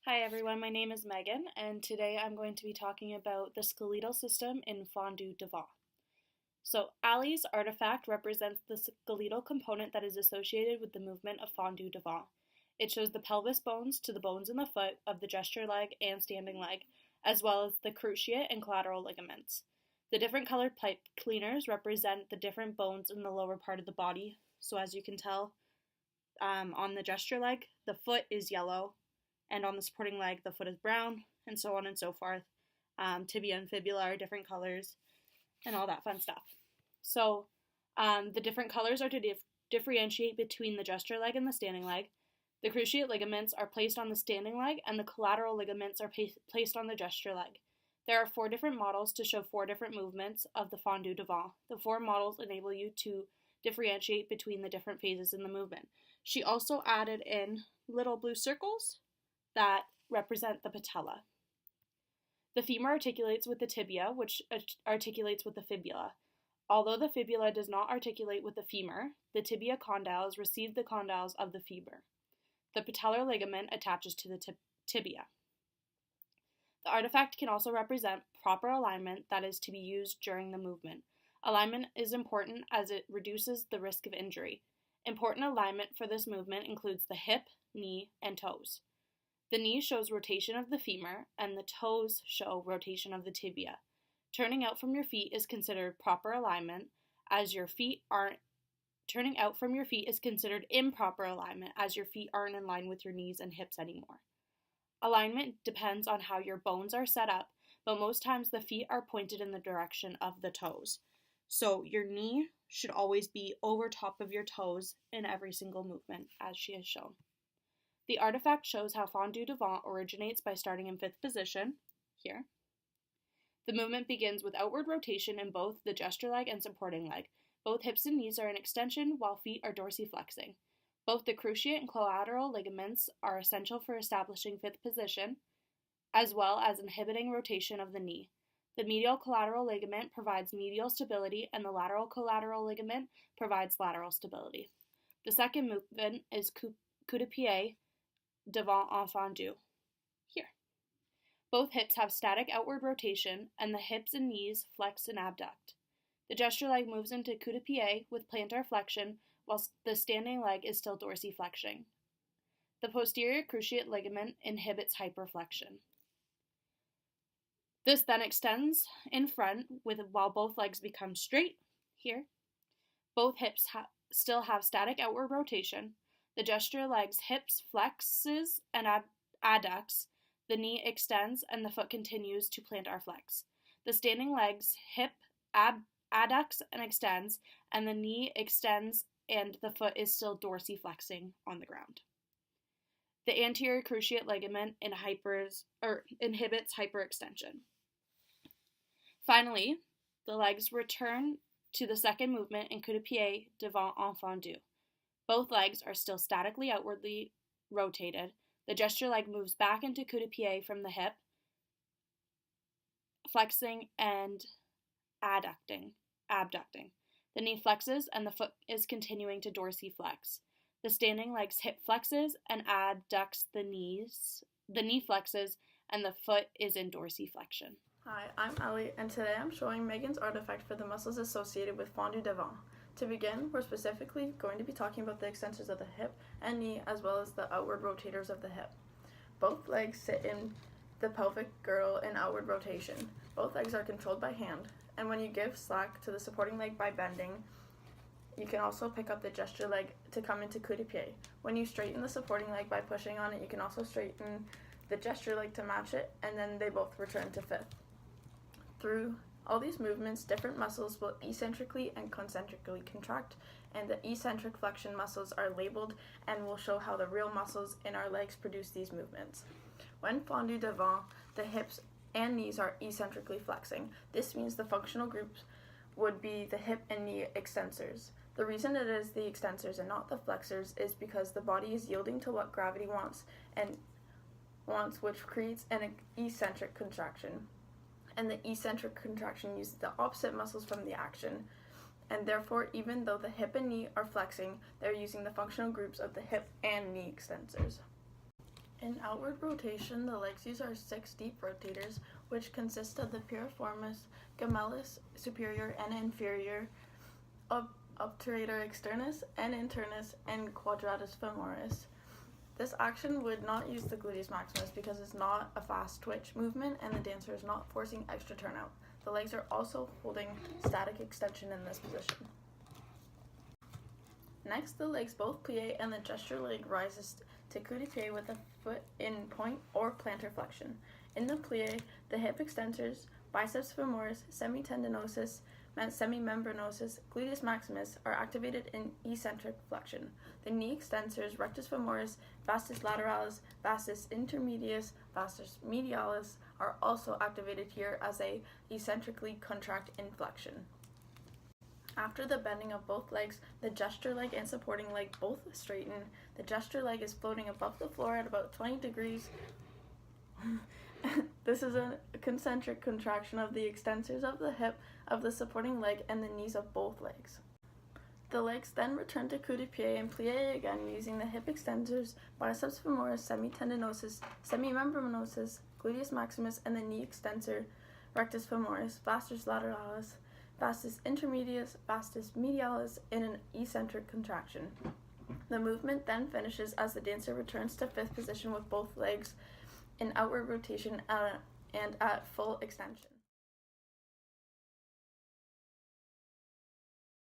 Hi everyone, my name is Megan, and today I'm going to be talking about the skeletal system in Fondue Devant. So, Ali's artifact represents the skeletal component that is associated with the movement of Fondue Devant. It shows the pelvis bones to the bones in the foot of the gesture leg and standing leg, as well as the cruciate and collateral ligaments. The different colored pipe cleaners represent the different bones in the lower part of the body. So, as you can tell, on the gesture leg, the foot is yellow, and on the supporting leg, the foot is brown, and so on and so forth. Tibia and fibula are different colors, and all that fun stuff. So, the different colors are to differentiate between the gesture leg and the standing leg. The cruciate ligaments are placed on the standing leg, and the collateral ligaments are placed on the gesture leg. There are 4 different models to show 4 different movements of the Fondue Devant. The 4 models enable you to differentiate between the different phases in the movement. She also added in little blue circles that represent the patella. The femur articulates with the tibia, which articulates with the fibula. Although the fibula does not articulate with the femur, the tibia condyles receive the condyles of the femur. The patellar ligament attaches to the tibia. The artifact can also represent proper alignment that is to be used during the movement. Alignment is important as it reduces the risk of injury. Important alignment for this movement includes the hip, knee, and toes. The knee shows rotation of the femur, and the toes show rotation of the tibia. Turning out from your feet is considered proper alignment, as your feet aren't. Turning out from your feet is considered improper alignment, as your feet aren't in line with your knees and hips anymore. Alignment depends on how your bones are set up, but most times the feet are pointed in the direction of the toes. So your knee should always be over top of your toes in every single movement, as she has shown. The artifact shows how Fondue Devant originates by starting in 5th position, here. The movement begins with outward rotation in both the gesture leg and supporting leg. Both hips and knees are in extension, while feet are dorsiflexing. Both the cruciate and collateral ligaments are essential for establishing 5th position, as well as inhibiting rotation of the knee. The medial collateral ligament provides medial stability, and the lateral collateral ligament provides lateral stability. The second movement is coup de pied, devant en fondue, here. Both hips have static outward rotation, and the hips and knees flex and abduct. The gesture leg moves into coup de pied with plantar flexion, whilst the standing leg is still dorsiflexing. The posterior cruciate ligament inhibits hyperflexion. This then extends in front while both legs become straight, here. Both hips still have static outward rotation. The gesture leg's hips flexes and adducts, the knee extends, and the foot continues to plantar flex. The standing leg's hip adducts and extends, and the knee extends, and the foot is still dorsiflexing on the ground. The anterior cruciate ligament inhibits hyperextension. Finally, the legs return to the second movement in coup de pied devant en fondue. Both legs are still statically outwardly rotated. The gesture leg moves back into coup de pied from the hip, flexing and abducting. The knee flexes and the foot is continuing to dorsiflex. The standing leg's hip flexes and abducts the knee flexes and the foot is in dorsiflexion. Hi, I'm Ali, and today I'm showing Megan's artifact for the muscles associated with Fondue Devant. To begin, we're specifically going to be talking about the extensors of the hip and knee, as well as the outward rotators of the hip. Both legs sit in the pelvic girdle in outward rotation. Both legs are controlled by hand, and when you give slack to the supporting leg by bending, you can also pick up the gesture leg to come into coup de pied. When you straighten the supporting leg by pushing on it, you can also straighten the gesture leg to match it, and then they both return to 5th. Through all these movements, different muscles will eccentrically and concentrically contract, and the eccentric flexion muscles are labeled and will show how the real muscles in our legs produce these movements. When Fondue Devant, the hips and knees are eccentrically flexing. This means the functional groups would be the hip and knee extensors. The reason it is the extensors and not the flexors is because the body is yielding to what gravity wants, which creates an eccentric contraction. And the eccentric contraction uses the opposite muscles from the action, and therefore even though the hip and knee are flexing, they're using the functional groups of the hip and knee extensors. In outward rotation, the legs used are 6 deep rotators, which consist of the piriformis, gemellus superior and inferior, obturator externus and internus, and quadratus femoris. This action would not use the gluteus maximus because it's not a fast twitch movement and the dancer is not forcing extra turnout. The legs are also holding static extension in this position. Next, the legs both plie and the gesture leg rises to coup de pied with the foot in point or plantar flexion. In the plie, the hip extensors, biceps femoris, semitendinosus, semimembranosus, gluteus maximus are activated in eccentric flexion. The knee extensors, rectus femoris, vastus lateralis, vastus intermedius, vastus medialis are also activated here as they eccentrically contract in flexion. After the bending of both legs, the gesture leg and supporting leg both straighten. The gesture leg is floating above the floor at about 20 degrees. This is a concentric contraction of the extensors of the hip, of the supporting leg, and the knees of both legs. The legs then return to coup de pied and plie again using the hip extensors, biceps femoris, semitendinosus, semimembranosus, gluteus maximus, and the knee extensor, rectus femoris, vastus lateralis, vastus intermedius, vastus medialis in an eccentric contraction. The movement then finishes as the dancer returns to fifth position with both legs in outward rotation and at full extension.